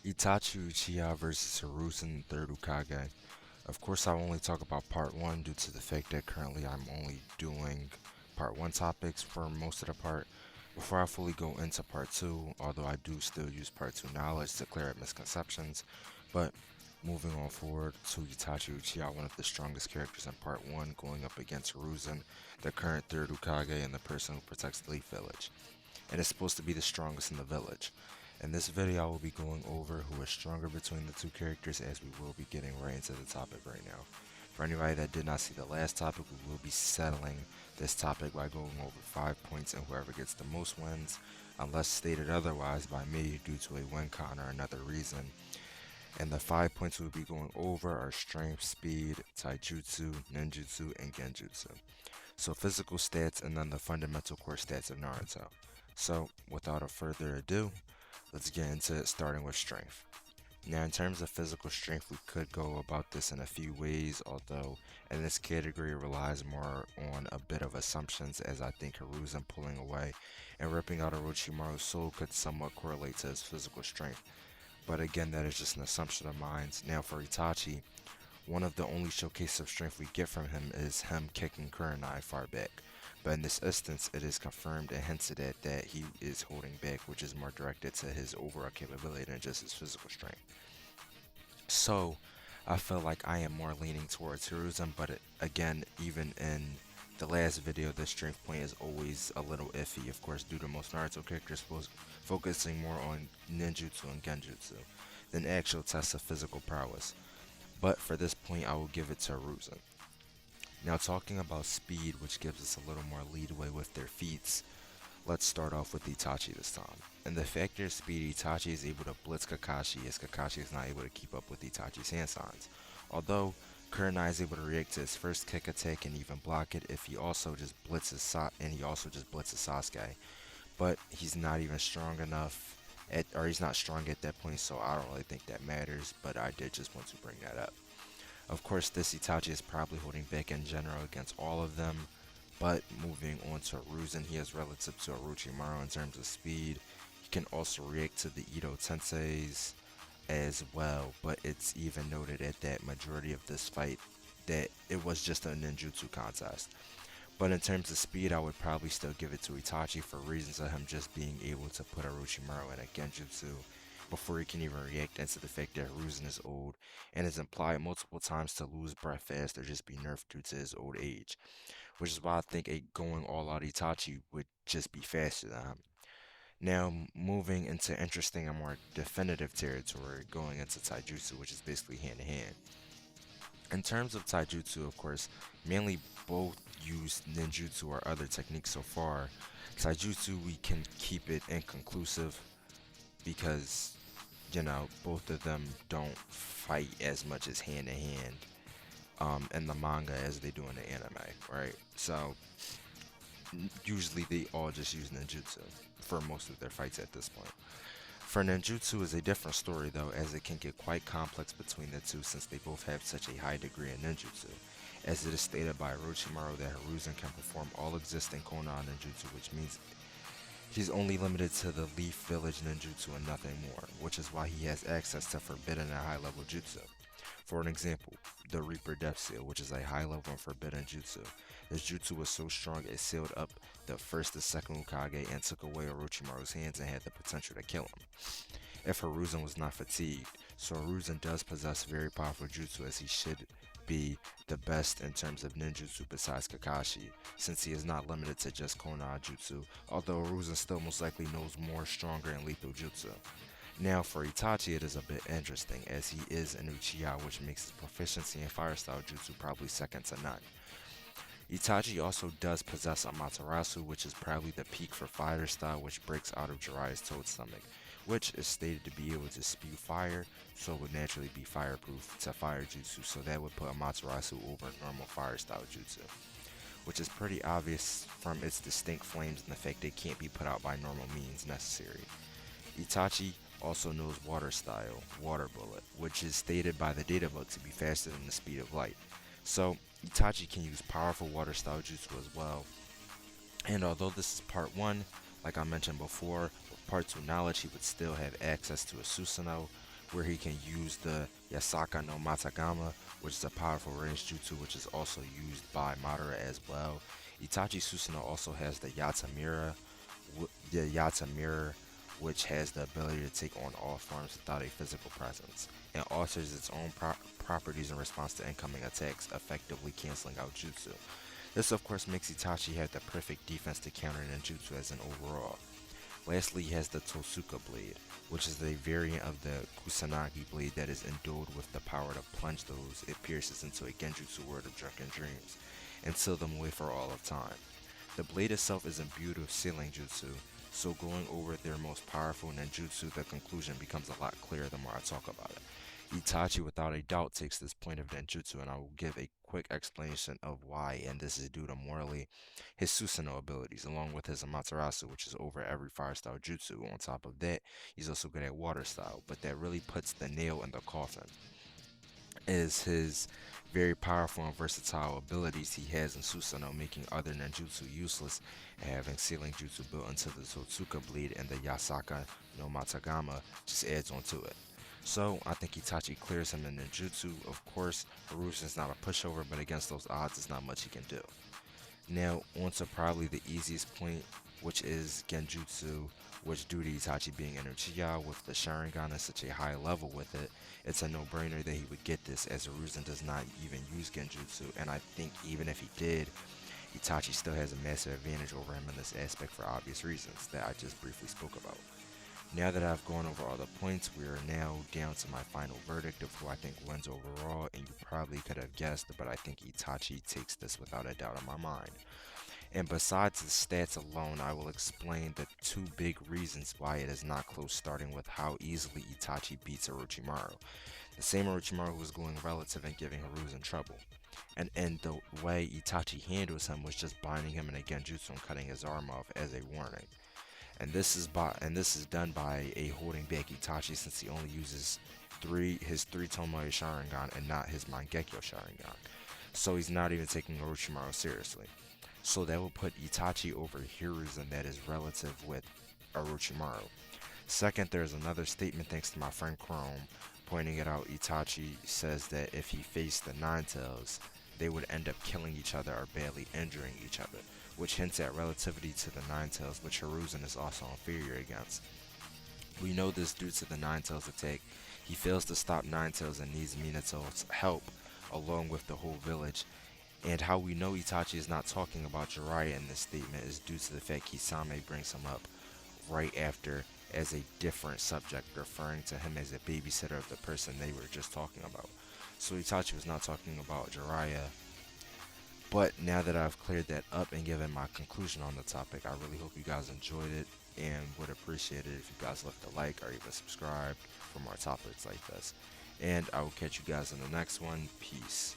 Itachi Uchiha vs Hiruzen, 3rd Hokage. Of course, I only talk about part 1 due to the fact that currently I'm only doing part 1 topics for most of the part. Before I fully go into part 2, although I do still use part 2 knowledge to clear up misconceptions, but moving on forward to Itachi Uchiha, one of the strongest characters in part 1, going up against Hiruzen, the current 3rd Hokage and the person who protects the Leaf Village, and is supposed to be the strongest in the village. In this video, I will be going over who is stronger between the two characters, as we will be getting right into the topic right now. For anybody that did not see the last topic, we will be settling this topic by going over 5 points, and whoever gets the most wins, unless stated otherwise by me due to a win con or another reason. And the 5 points we'll be going over are strength, speed, taijutsu, ninjutsu, and genjutsu. So physical stats and then the fundamental core stats of Naruto. So without a further ado, let's get into it, starting with strength. Now, in terms of physical strength, we could go about this in a few ways, although in this category it relies more on a bit of assumptions, as I think Hiruzen pulling away and ripping out Orochimaru's soul could somewhat correlate to his physical strength. But again, that is just an assumption of mine. Now, for Itachi, one of the only showcases of strength we get from him is him kicking Kurenai far back. But in this instance, it is confirmed and hinted at that he is holding back, which is more directed to his overall capability than just his physical strength. So, I feel like I am more leaning towards Hiruzen, but again, even in the last video, the strength point is always a little iffy, of course, due to most Naruto characters focusing more on ninjutsu and genjutsu than actual tests of physical prowess. But for this point, I will give it to Hiruzen. Now, talking about speed, which gives us a little more leadway with their feats, let's start off with Itachi this time. In the factor of speed, Itachi is able to blitz Kakashi, as Kakashi is not able to keep up with Itachi's hand signs. Although Kurenai is able to react to his first kick attack and even block it if he also just blitzes Sasuke. But he's not even strong enough or he's not strong at that point, so I don't really think that matters, but I did just want to bring that up. Of course, this Itachi is probably holding back in general against all of them, but moving on to Hiruzen, he is relative to Orochimaru in terms of speed. He can also react to the Edo Tenseis as well, but it's even noted at that majority of this fight that it was just a ninjutsu contest. But in terms of speed, I would probably still give it to Itachi for reasons of him just being able to put Orochimaru in a genjutsu before he can even react, into the fact that Hiruzen is old and is implied multiple times to lose breath fast or just be nerfed due to his old age, which is why I think a going all out Itachi would just be faster than him. Now, moving into interesting and more definitive territory, going into taijutsu, which is basically hand to hand. In terms of taijutsu, of course, mainly both use ninjutsu or other techniques so far. Taijutsu, we can keep it inconclusive because, both of them don't fight as much as hand to hand in the manga as they do in the anime, right? So, usually they all just use ninjutsu for most of their fights at this point. For ninjutsu is a different story though, as it can get quite complex between the two since they both have such a high degree of ninjutsu. As it is stated by Orochimaru that Hiruzen can perform all existing Konan ninjutsu, which means he's only limited to the Leaf Village ninjutsu and nothing more, which is why he has access to forbidden and high level jutsu. For an example, the Reaper Death Seal, which is a high level and forbidden jutsu. This jutsu was so strong it sealed up the first and second Hokage and took away Orochimaru's hands and had the potential to kill him if Hiruzen was not fatigued. So Hiruzen does possess very powerful jutsu, as he should be the best in terms of ninjutsu besides Kakashi, since he is not limited to just Konan jutsu, although Hiruzen still most likely knows more stronger and lethal jutsu. Now for Itachi, it is a bit interesting, as he is an Uchiha, which makes his proficiency in fire style jutsu probably second to none. Itachi also does possess Amaterasu, which is probably the peak for fire style, which breaks out of Jiraiya's toad stomach, which is stated to be able to spew fire, so it would naturally be fireproof to fire jutsu, so that would put Amaterasu over normal fire style jutsu, which is pretty obvious from its distinct flames and the fact they can't be put out by normal means necessary. Itachi also knows water style, water bullet, which is stated by the data book to be faster than the speed of light. So Itachi can use powerful water style jutsu as well. And although this is part 1, like I mentioned before, with part 2 knowledge he would still have access to a Susanoo, where he can use the Yasaka no Matagama, which is a powerful range jutsu which is also used by Madara as well. Itachi Susanoo also has the Yata Mirror, which has the ability to take on all forms without a physical presence, and alters its own properties in response to incoming attacks, effectively canceling out jutsu. This of course makes Itachi have the perfect defense to counter ninjutsu as an overall. Lastly, he has the Tosuka blade, which is a variant of the Kusanagi blade that is endowed with the power to plunge those it pierces into a genjutsu world of drunken dreams, and seal them away for all of time. The blade itself is imbued with sealing jutsu, so going over their most powerful ninjutsu, the conclusion becomes a lot clearer the more I talk about it. Itachi without a doubt takes this point of ninjutsu, and I will give a quick explanation of why, and this is due to morally his Susanoo abilities, along with his Amaterasu, which is over every fire style jutsu. On top of that, he's also good at water style, but that really puts the nail in the coffin is his very powerful and versatile abilities he has in Susanoo, making other ninjutsu useless, and having sealing jutsu built into the Totsuka blade and the Yasaka no Matagama just adds on to it. So, I think Itachi clears him in ninjutsu. Of course, Hiruzen's not a pushover, but against those odds, there's not much he can do. Now, on to probably the easiest point, which is Genjutsu, which due to Itachi being an Uchiha with the Sharingan at such a high level with it, it's a no-brainer that he would get this, as Hiruzen does not even use Genjutsu, and I think even if he did, Itachi still has a massive advantage over him in this aspect for obvious reasons that I just briefly spoke about. Now that I've gone over all the points, we are now down to my final verdict of who I think wins overall, and you probably could have guessed, but I think Itachi takes this without a doubt in my mind. And besides the stats alone, I will explain the two big reasons why it is not close, starting with how easily Itachi beats Orochimaru. The same Orochimaru who was going relative and giving Hiruzen trouble. And the way Itachi handles him was just binding him in a genjutsu and cutting his arm off as a warning. And this is done by a holding back Itachi, since he only uses his three Tomoe Sharingan and not his Mangekyo Sharingan. So he's not even taking Orochimaru seriously. So that will put Itachi over Hiruzen that is relative with Orochimaru. Second, there's another statement thanks to my friend Chrome pointing it out. Itachi says that if he faced the Nine Tails, they would end up killing each other or badly injuring each other, which hints at relativity to the Nine Tails, which Hiruzen is also inferior against. We know this due to the Nine Tails attack. He fails to stop Nine Tails and needs Minato's help, along with the whole village. And how we know Itachi is not talking about Jiraiya in this statement is due to the fact Kisame brings him up right after as a different subject, referring to him as a babysitter of the person they were just talking about. So Itachi was not talking about Jiraiya. But now that I've cleared that up and given my conclusion on the topic, I really hope you guys enjoyed it and would appreciate it if you guys left a like or even subscribed for more topics like this. And I will catch you guys in the next one. Peace.